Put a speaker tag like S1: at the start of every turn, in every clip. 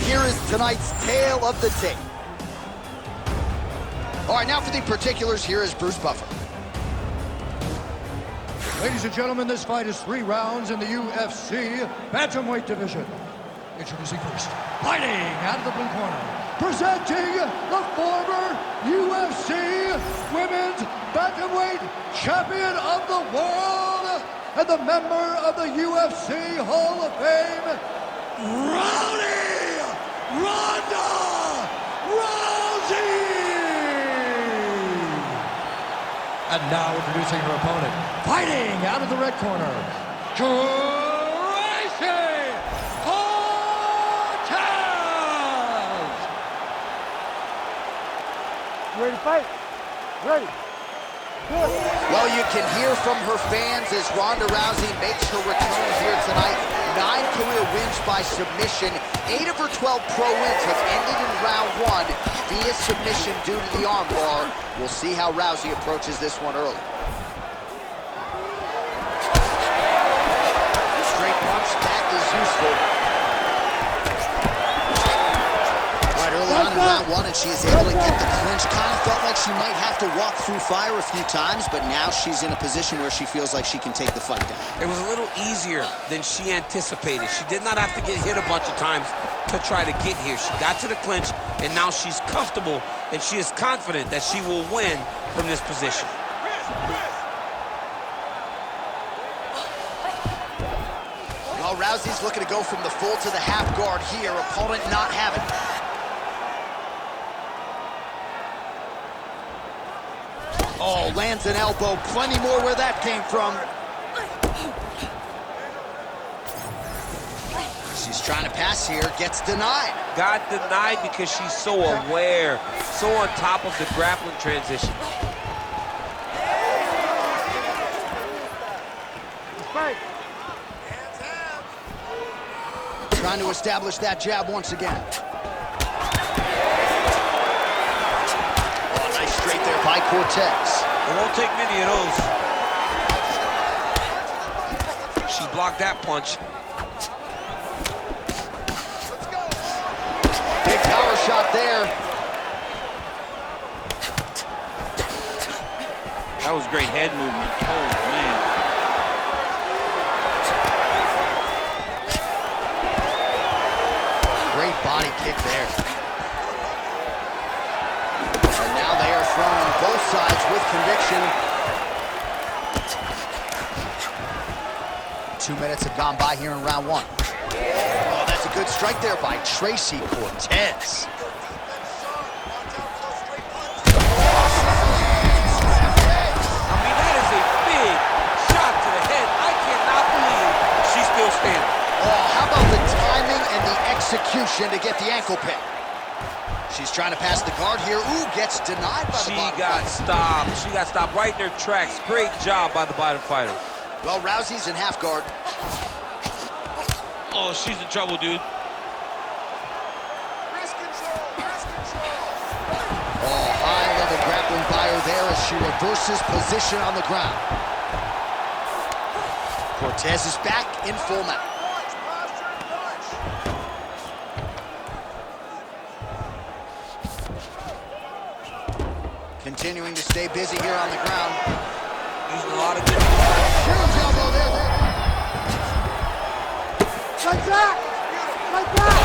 S1: here is tonight's tale of the tape. All right, now for the particulars, here is Bruce Buffer.
S2: Ladies and gentlemen, this fight is 3 rounds in the UFC bantamweight division. Introducing first, fighting out of the blue corner, presenting the former UFC Women's Bantamweight Champion of the World and the member of the UFC Hall of Fame, Ronda Rousey! And now introducing her opponent, fighting out of the red corner,
S3: Ready to fight? Ready. Good.
S1: Well, you can hear from her fans as Ronda Rousey makes her return here tonight. 9 career wins by submission. 8 of her 12 pro wins have ended in round 1 via submission due to the armbar. We'll see how Rousey approaches this one early. The straight punch, that is useful. Early on in round 1, and she is able to get the clinch. Kind of felt like she might have to walk through fire a few times, but now she's in a position where she feels like she can take the fight down.
S4: It was a little easier than she anticipated. She did not have to get hit a bunch of times to try to get here. She got to the clinch, and now she's comfortable, and she is confident that she will win from this position.
S1: Well, Rousey's looking to go from the full to the half guard here. Opponent not having it. Oh, lands an elbow. Plenty more where that came from. She's trying to pass here. Gets denied.
S4: Got denied because she's so aware, so on top of the grappling transition.
S1: Trying to establish that jab once again. Straight there by Cortez.
S4: It won't take many of those. She blocked that punch.
S1: Big power shot there.
S5: That was great head movement. Oh, man.
S1: Great body kick there. Throwing both sides with conviction. 2 minutes have gone by here in round 1. Oh, that's a good strike there by Tracy Cortez.
S4: I mean, that is a big shot to the head. I cannot believe she's still standing.
S1: Oh, how about the timing and the execution to get the ankle pick? She's trying to pass the guard here. Ooh, gets denied by the bottom fighter.
S4: She got stopped right in her tracks. Great job by the bottom fighter.
S1: Well, Rousey's in half guard.
S5: Oh, she's in trouble, dude.
S1: Oh, high-level grappling by her there as she reverses position on the ground. Cortez is back in full mount. Continuing to stay busy here on the ground.
S4: Using a lot of good.
S1: Huge elbow there.
S3: Like that! Like that!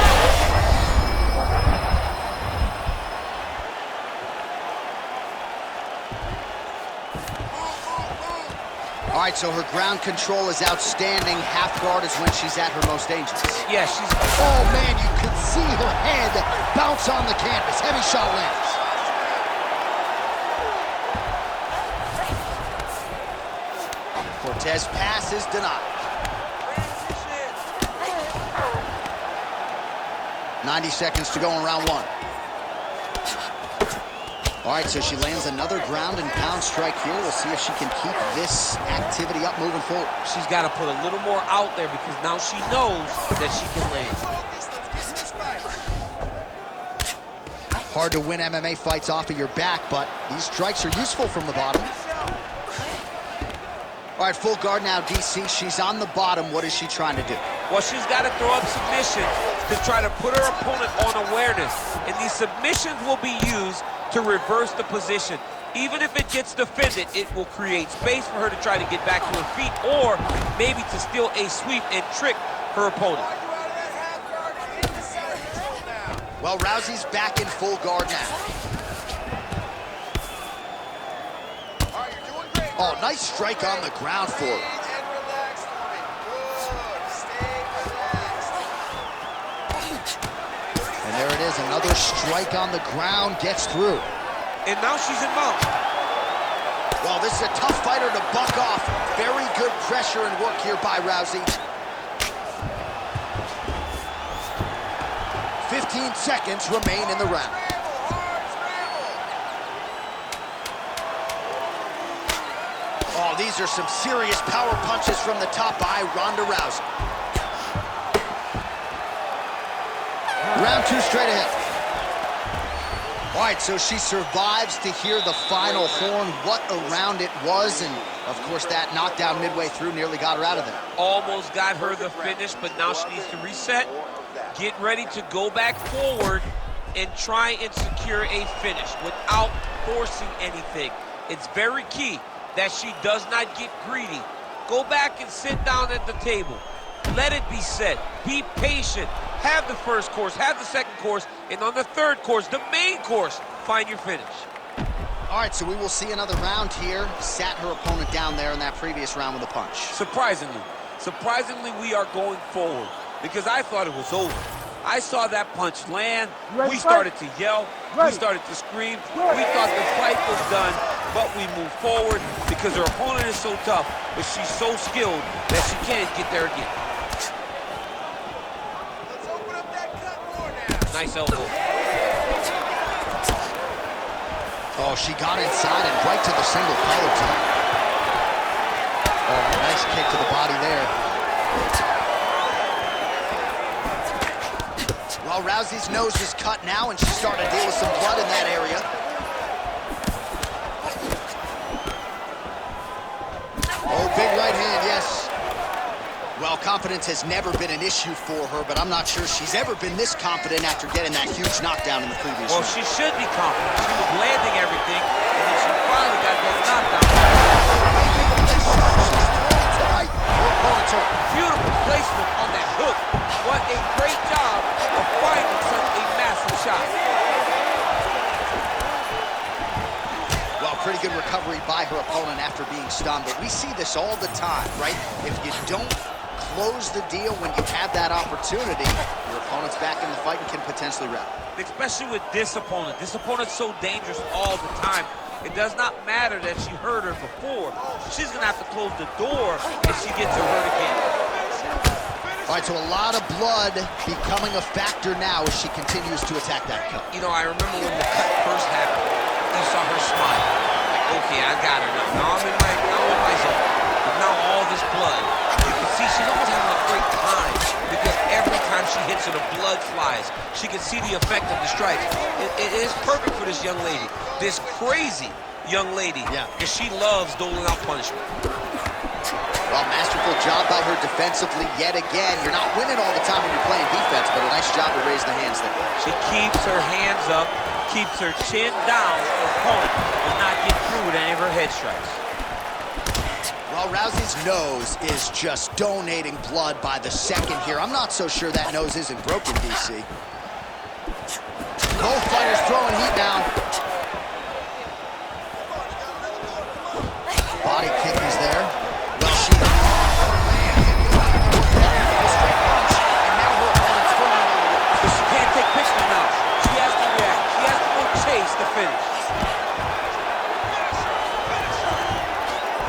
S1: All right, so her ground control is outstanding. Half guard is when she's at her most dangerous.
S4: Yeah, she's...
S1: Oh, man, you could see her head bounce on the canvas. Heavy shot lands. Cortez pass is denied. 90 seconds to go in round 1. All right, so she lands another ground and pound strike here. We'll see if she can keep this activity up moving forward.
S4: She's got to put a little more out there because now she knows that she can land.
S1: Hard to win MMA fights off of your back, but these strikes are useful from the bottom. All right, full guard now, DC. She's on the bottom. What is she trying to do?
S4: Well, she's got to throw up submissions to try to put her opponent on awareness. And these submissions will be used to reverse the position. Even if it gets defended, it will create space for her to try to get back to her feet or maybe to steal a sweep and trick her opponent.
S1: Well, Rousey's back in full guard now. Oh, nice strike on the ground for her. And there it is, another strike on the ground, gets through.
S4: And now she's in mount.
S1: Well, this is a tough fighter to buck off. Very good pressure and work here by Rousey. 15 seconds remain in the round. Oh, these are some serious power punches from the top by Ronda Rousey. Round 2 straight ahead. All right, so she survives to hear the final horn. What a round it was, and of course that knockdown midway through nearly got her out of there.
S4: Almost got her the finish, but now she needs to reset, get ready to go back forward, and try and secure a finish without forcing anything. It's very key that she does not get greedy. Go back and sit down at the table. Let it be set. Be patient. Have the first course, have the second course, and on the third course, the main course, find your finish.
S1: All right, so we will see another round here. Sat her opponent down there in that previous round with a punch.
S4: Surprisingly, we are going forward because I thought it was over. I saw that punch land. We started to yell. We started to scream. We thought the fight was done, but we moved forward because her opponent is so tough, but she's so skilled that she can't get there again. Nice elbow.
S1: Oh, she got inside and right to the single collar tie. Oh, nice kick to the body there. Well, Rousey's nose is cut now, and she's starting to deal with some blood in that area. Oh, big right hand, yes. Well, confidence has never been an issue for her, but I'm not sure she's ever been this confident after getting that huge knockdown in the previous round.
S4: Well, she should be confident. She was landing everything, and then she finally got that knockdown. Beautiful placement on that hook. What a great job of finding such a massive shot.
S1: Well, pretty good recovery by her opponent after being stunned, but we see this all the time, right? If you don't close the deal when you have that opportunity, your opponent's back in the fight and can potentially wrap.
S4: Especially with this opponent. This opponent's so dangerous all the time. It does not matter that she hurt her before. She's gonna have to close the door if she gets her hurt again.
S1: All right, so a lot of blood becoming a factor now as she continues to attack that cut.
S4: You know, I remember when the cut first happened, you saw her smile. Like, okay, I got her now. Now I'm in my zone. But now all this blood, you can see she's almost having a great time because every time she hits her, the blood flies. She can see the effect of the strikes. It is perfect for this young lady, this crazy young lady, because she loves doling out punishment.
S1: Well, masterful job by her defensively yet again. You're not winning all the time when you're playing defense, but a nice job to raise the hands there.
S4: She keeps her hands up, keeps her chin down. Her opponent will not get through with any of her head strikes.
S1: Well, Rousey's nose is just donating blood by the second here. I'm not so sure that nose isn't broken, DC. Both fighters throwing heat now. Body kick is there. Well, she... And now her opponent's throwing on the...
S4: But she can't take pictures now. She has to react. She has to go chase the finish.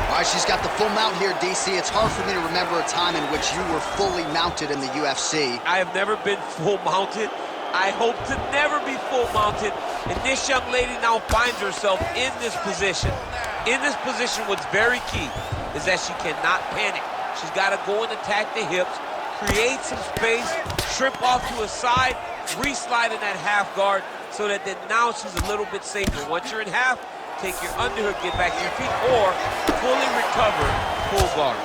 S1: All right, she's got the full mount here, DC. It's hard for me to remember a time in which you were fully mounted in the UFC.
S4: I have never been full mounted. I hope to never be full mounted. And this young lady now finds herself in this position. In this position, what's very key is that she cannot panic. She's got to go and attack the hips, create some space, shrimp off to a side, re-slide in that half guard so that then now she's a little bit safer. Once you're in half, take your underhook, get back to your feet, or fully recover full guard.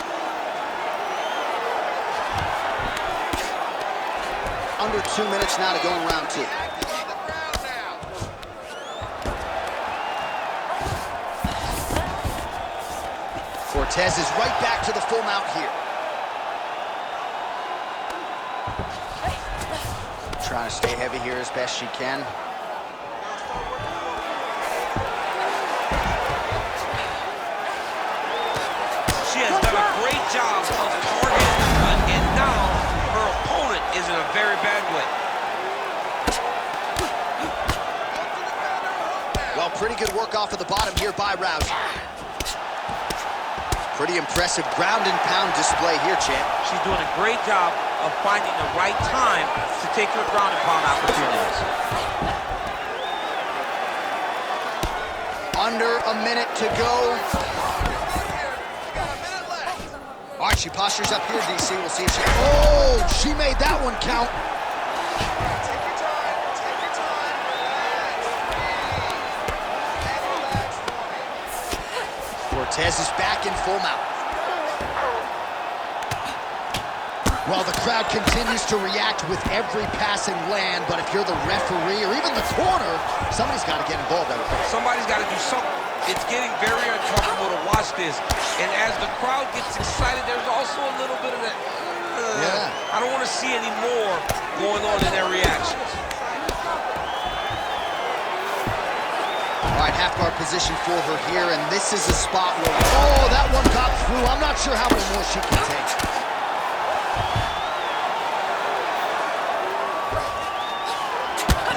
S1: under 2 minutes now to go in round 2. Cortez is right back to the full mount here. Trying to stay heavy here as best she can.
S4: She has done a great job of targeting the cut, and now her opponent is in a very bad way.
S1: Well, pretty good work off of the bottom here by Rousey. Pretty impressive ground and pound display here, champ.
S4: She's doing a great job of finding the right time to take her ground and pound opportunities.
S1: Under a minute to go. All right, she postures up here, DC. We'll see if she... Oh, she made that one count. Cortez is back in full mount. Well, the crowd continues to react with every passing land, but if you're the referee or even the corner, somebody's got to get involved.
S4: Somebody's got to do something. It's getting very uncomfortable to watch this, and as the crowd gets excited, there's also a little bit of that. I don't want to see any more going on in their reactions.
S1: All right, half guard position for her here, and this is a spot where, oh, that one got through. I'm not sure how many more she can take.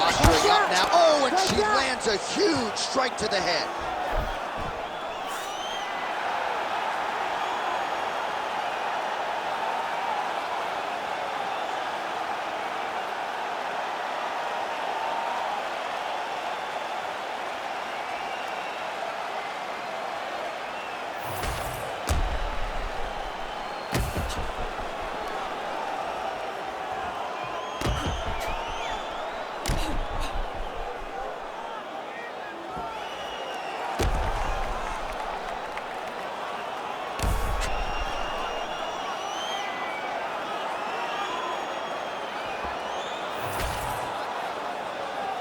S1: Posturing up now. Oh, and she lands a huge strike to the head.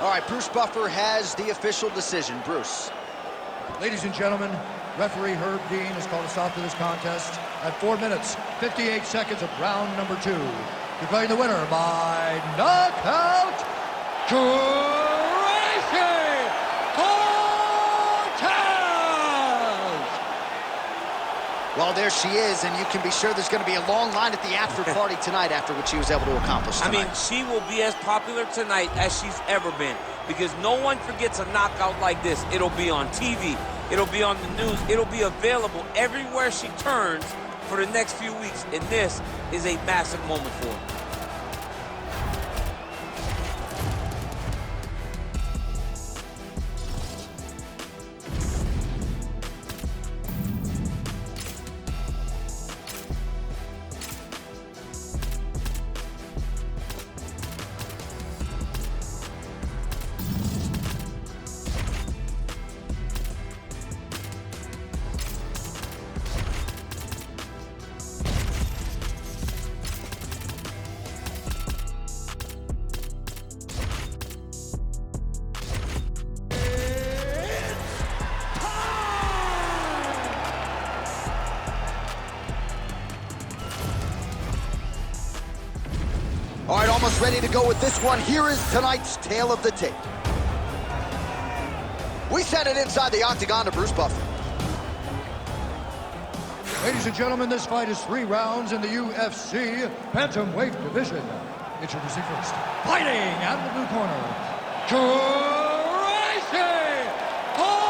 S1: All right, Bruce Buffer has the official decision. Bruce.
S2: Ladies and gentlemen, referee Herb Dean has called a stop to this contest at 4 minutes, 58 seconds of round number 2. Declaring the winner by knockout, Tracy Cortez!
S1: Well, there she is, and you can be sure there's going to be a long line at the after party tonight after what she was able to accomplish tonight.
S4: I mean, she will be as popular tonight as she's ever been, because no one forgets a knockout like this. It'll be on TV, it'll be on the news, it'll be available everywhere she turns for the next few weeks, and this is a massive moment for her.
S1: All right, almost ready to go with this one. Here is tonight's tale of the tape. We send it inside the octagon to Bruce Buffer.
S2: Ladies and gentlemen, this fight is 3 rounds in the UFC bantamweight division. Introducing first, fighting out of the blue corner, Tracy Cortez!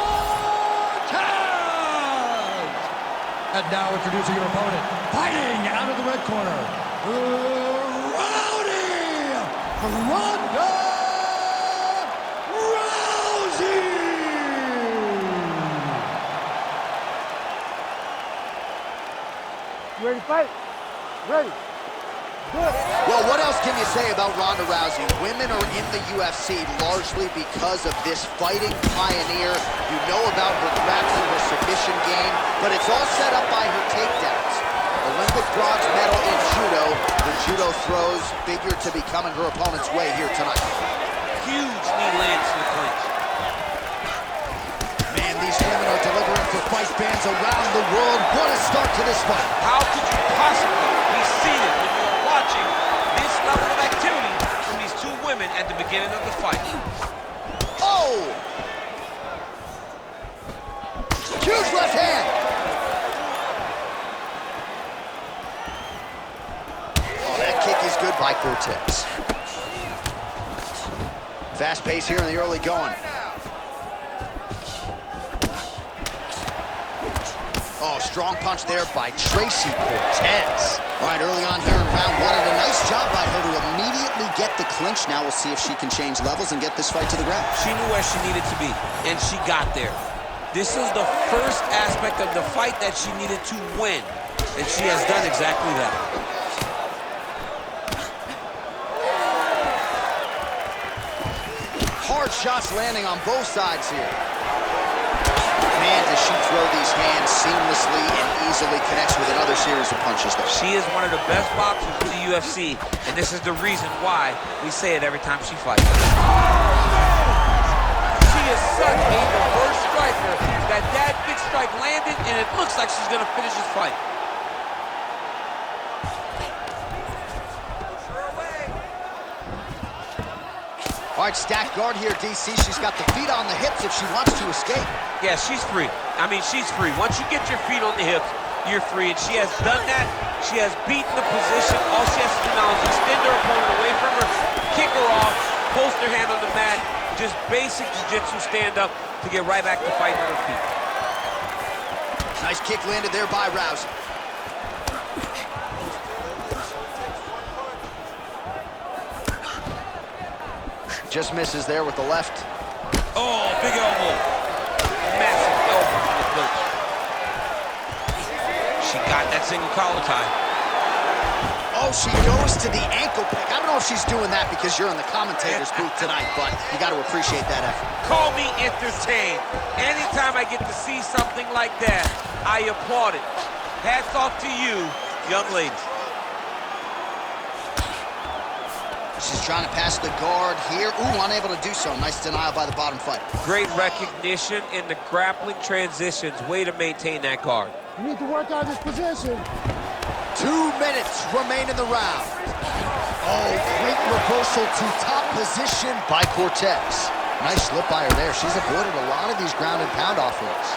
S2: And now introducing your opponent, fighting out of the red corner, Ronda Rousey!
S3: You ready to fight? Ready. Good.
S1: Well, what else can you say about Ronda Rousey? Women are in the UFC largely because of this fighting pioneer. You know about her grappling, her submission game, but it's all set up by her takedowns. Olympic bronze medal in judo, the judo throws figure to be coming her opponent's way here tonight.
S4: Huge knee lands in the clinch.
S1: Man, these women are delivering for fight fans around the world. What a start to this fight.
S4: How could you possibly be seated when you are watching this level of activity from these two women at the beginning of the fight?
S1: Oh! Huge left hand. Oh, that kick is good by Cortez. Fast pace here in the early going. Oh, strong punch there by Tracy Cortez. All right, early on here in round one, and a nice job by her to immediately get the clinch. Now we'll see if she can change levels and get this fight to the ground.
S4: She knew where she needed to be, and she got there. This is the first aspect of the fight that she needed to win, and she has done exactly that.
S1: Hard shots landing on both sides here. Man, does she throw these hands seamlessly and easily connects with another series of punches there.
S4: She is one of the best boxers in the UFC, and this is the reason why we say it every time she fights. She is such a diverse striker that big strike landed, and it looks like she's gonna finish this fight.
S1: All right, stacked guard here, DC. She's got the feet on the hips if she wants to escape.
S4: Yeah, she's free. I mean, she's free. Once you get your feet on the hips, you're free, and she has done that. She has beaten the position. All she has to do now is extend her opponent away from her, kick her off, post her hand on the mat, just basic jiu-jitsu stand-up to get right back to fighting on her feet.
S1: Nice kick landed there by Rousey. Just misses there with the left.
S4: Oh, big elbow. Massive elbow from the clinch. She got that single collar tie.
S1: Oh, she goes to the ankle pick. I don't know if she's doing that because you're in the commentator's booth tonight, but you got to appreciate that effort.
S4: Call me entertained. Anytime I get to see something like that, I applaud it. Hats off to you, young lady.
S1: She's trying to pass the guard here. Ooh, unable to do so. Nice denial by the bottom fighter.
S4: Great recognition in the grappling transitions. Way to maintain that guard.
S3: You need to work on this position.
S1: 2 minutes remain in the round. Oh, great reversal to top position by Cortez. Nice slip by her there. She's avoided a lot of these ground and pound offerings.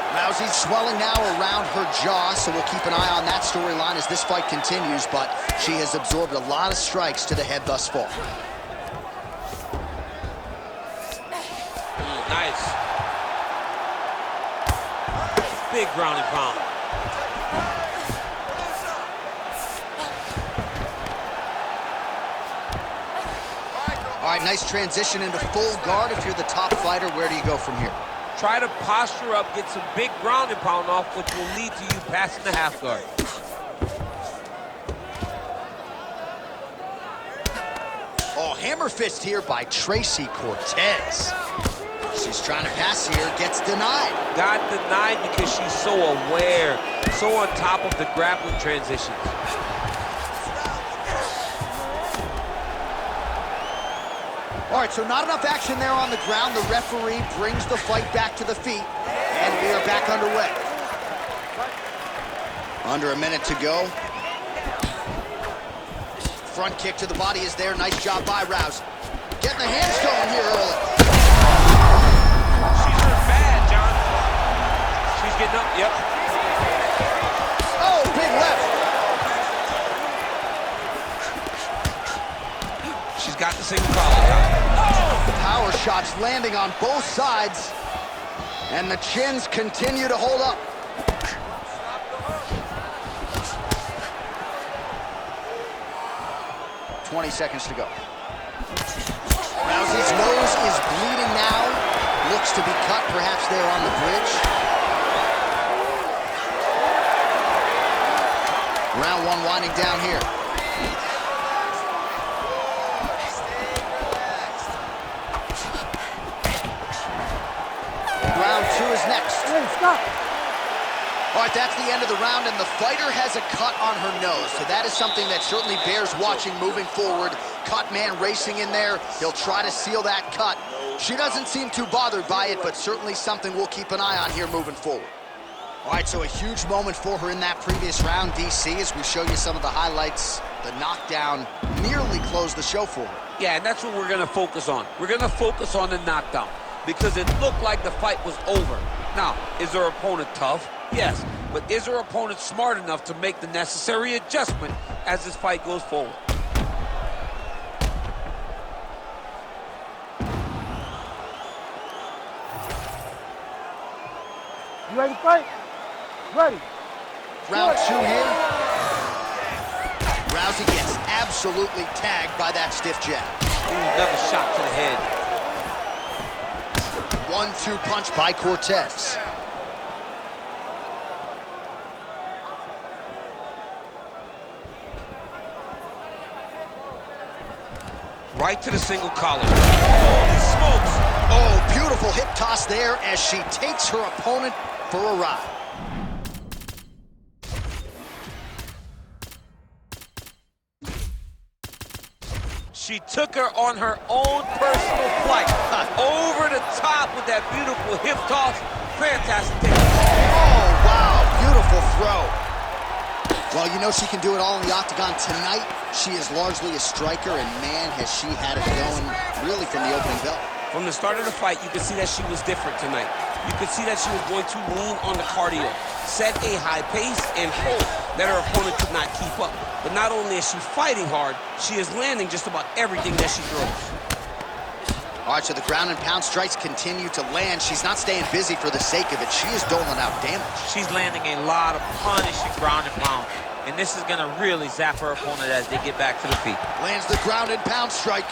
S1: Rousey's swelling now around her jaw, so we'll keep an eye on that storyline as this fight continues, but she has absorbed a lot of strikes to the head thus far.
S4: Nice. Big ground and pound.
S1: All right, nice transition into full guard. If you're the top fighter, where do you go from here?
S4: Try to posture up, get some big ground and pound off, which will lead to you passing the half guard.
S1: Oh, hammer fist here by Tracy Cortez. She's trying to pass here, gets denied.
S4: Got denied because she's so aware, so on top of the grappling transitions.
S1: All right, so not enough action there on the ground. The referee brings the fight back to the feet, and we are back underway. Under a minute to go. Front kick to the body is there. Nice job by Rousey. Getting the hands going here early.
S4: She's hurt bad, John. She's getting up, yep.
S1: Oh, big left.
S4: She's got the single collar.
S1: Power shots landing on both sides, and the chins continue to hold up. $20 seconds to go. Rousey's nose is bleeding now. Looks to be cut, perhaps there on the bridge. Round one winding down here. Round two is next.
S3: Hey, stop.
S1: All right, that's the end of the round, and the fighter has a cut on her nose. So that is something that certainly bears watching moving forward. Cut man racing in there. He'll try to seal that cut. She doesn't seem too bothered by it, but certainly something we'll keep an eye on here moving forward. All right, so a huge moment for her in that previous round, DC, as we show you some of the highlights. The knockdown nearly closed the show for her.
S4: Yeah, and that's what we're going to focus on. We're going to focus on the knockdown because it looked like the fight was over. Now, is her opponent tough? Yes, but is her opponent smart enough to make the necessary adjustment as this fight goes forward?
S3: You ready to fight? Ready.
S1: Round 2 here. Rousey gets absolutely tagged by that stiff jab.
S4: Ooh, another shot to the head.
S1: 1-2 punch by Cortez.
S4: Right to the single collar. Holy smokes!
S1: Oh, beautiful hip toss there as she takes her opponent for a ride.
S4: She took her on her own personal flight. Over the top with that beautiful hip toss. Fantastic.
S1: Oh, wow, beautiful throw. Well, you know she can do it all in the octagon tonight. She is largely a striker, and man, has she had it going really from the opening bell.
S4: From the start of the fight, you could see that she was different tonight. You could see that she was going to lean on the cardio, set a high pace, and hope that her opponent could not keep up. But not only is she fighting hard, she is landing just about everything that she throws.
S1: All right, so the ground and pound strikes continue to land. She's not staying busy for the sake of it. She is doling out damage.
S6: She's landing a lot of punishing ground and pound. And this is going to really zap her opponent as they get back to the feet.
S1: Lands the ground and pound strike.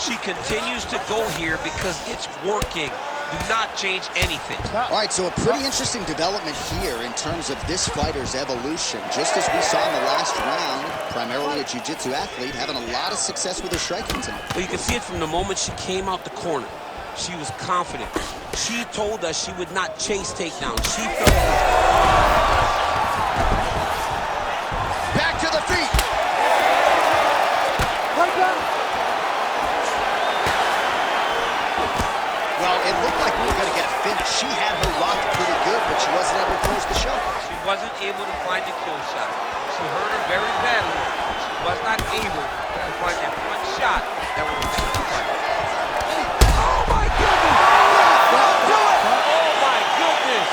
S4: She continues to go here because it's working. Do not change anything.
S1: All right, so a pretty interesting development here in terms of this fighter's evolution. Just as we saw in the last round, primarily a jiu-jitsu athlete, having a lot of success with her striking tonight.
S4: Well, you can see it from the moment she came out the corner. She was confident. She told us she would not chase takedowns. She felt...
S1: Back to the feet.
S3: Right down.
S1: Well, it looked like we were going to get a finish. She had her locked pretty good, but she wasn't able to close the show.
S6: She wasn't able to find the kill shot. She hurt her very badly. She was not able to find that one shot that would finish the fight.
S4: Oh, my goodness! Oh, my goodness!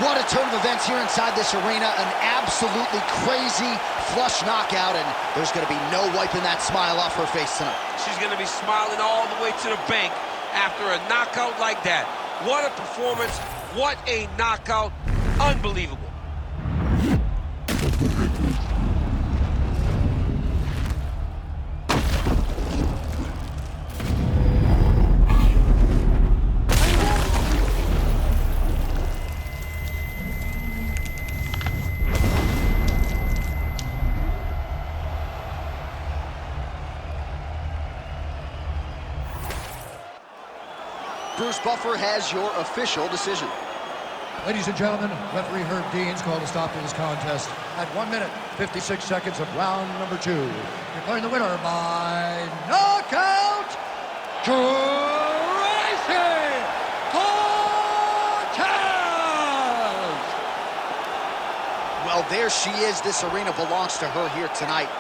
S1: What a turn of events here inside this arena. An absolutely crazy flush knockout, and there's going to be no wiping that smile off her face tonight.
S4: She's going to be smiling all the way to the bank after a knockout like that. What a performance. What a knockout. Unbelievable.
S1: Bruce Buffer has your official decision.
S2: Ladies and gentlemen, referee Herb Dean's called a stop to this contest at 1 minute, 56 seconds of round number 2. Declaring the winner by knockout, Tracy Cortez!
S1: Well, there she is. This arena belongs to her here tonight.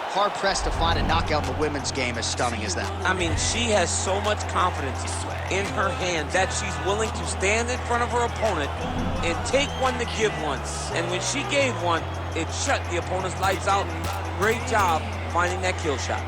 S1: Hard-pressed to find a knockout in the women's game as stunning as that.
S4: I mean, she has so much confidence in her hand that she's willing to stand in front of her opponent and take one to give one. And when she gave one, it shut the opponent's lights out. Great job finding that kill shot.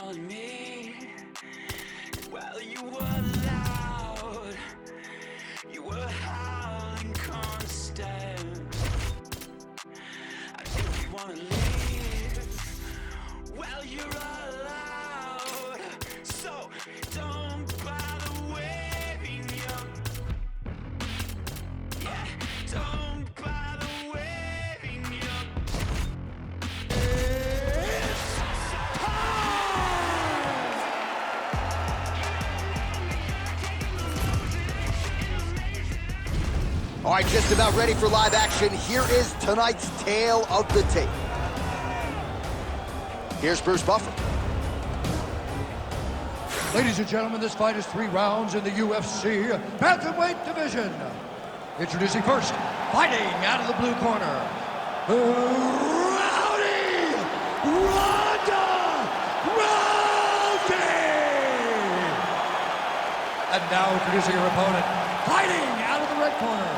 S7: calling me. Well, you were loud, you were howling constant. I think you wanna leave. Well, you're allowed, so don't bother waving your, yeah, don't bother waving your.
S1: All right, just about ready for live action. Here is tonight's tale of the tape. Here's Bruce Buffer.
S2: Ladies and gentlemen, this fight is 3 rounds in the UFC bantamweight division. Introducing first, fighting out of the blue corner, Rowdy Ronda Rousey! And now introducing her opponent, fighting out of the red corner,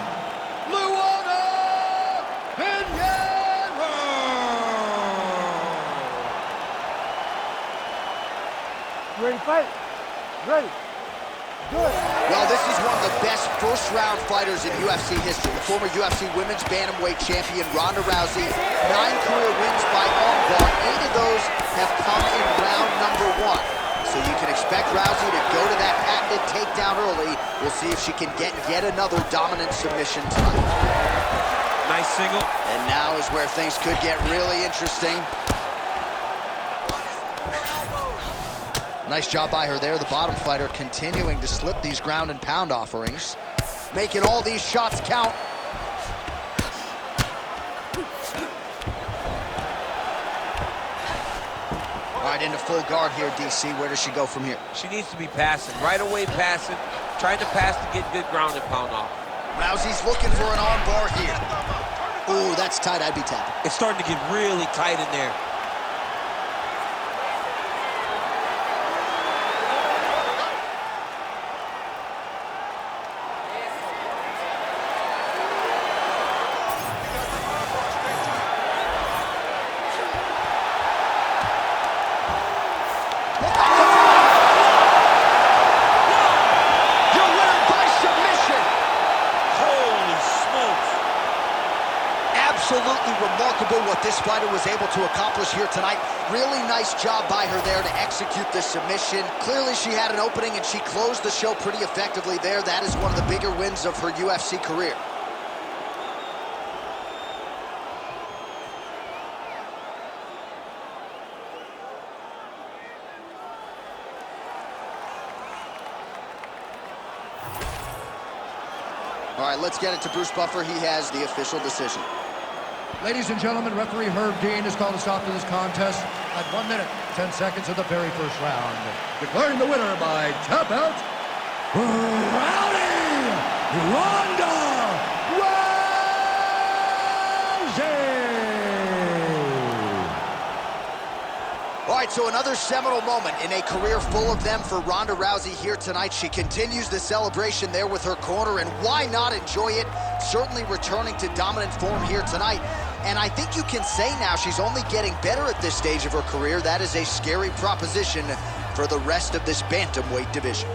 S2: Luana Pinheiro!
S3: You ready to fight? Ready. Good.
S1: Well, this is one of the best first-round fighters in UFC history. The former UFC Women's Bantamweight Champion Ronda Rousey, 9 career wins by armbar. 8 of those have come in round number 1. So you can expect Rousey to go to that patented takedown early. We'll see if she can get yet another dominant submission tonight.
S4: Nice single.
S1: And now is where things could get really interesting. Nice job by her there. The bottom fighter continuing to slip these ground and pound offerings, making all these shots count. All right, into full guard here, DC. Where does she go from here?
S6: She needs to be passing. Right away passing. Trying to pass to get good ground and pound off.
S1: Rousey's looking for an arm bar here. Ooh, that's tight. I'd be tapping.
S6: It's starting to get really tight in there.
S1: Absolutely remarkable what this fighter was able to accomplish here tonight. Really nice job by her there to execute the submission. Clearly she had an opening and she closed the show pretty effectively there. That is one of the bigger wins of her UFC career. All right, let's get it to Bruce Buffer. He has the official decision.
S2: Ladies and gentlemen, referee Herb Dean has called a stop to this contest at 1 minute, 10 seconds of the very first round. Declaring the winner by tap out, Rowdy Ronda Rousey!
S1: All right, so another seminal moment in a career full of them for Ronda Rousey here tonight. She continues the celebration there with her corner, and why not enjoy it? Certainly returning to dominant form here tonight. And I think you can say now she's only getting better at this stage of her career. That is a scary proposition for the rest of this bantamweight division.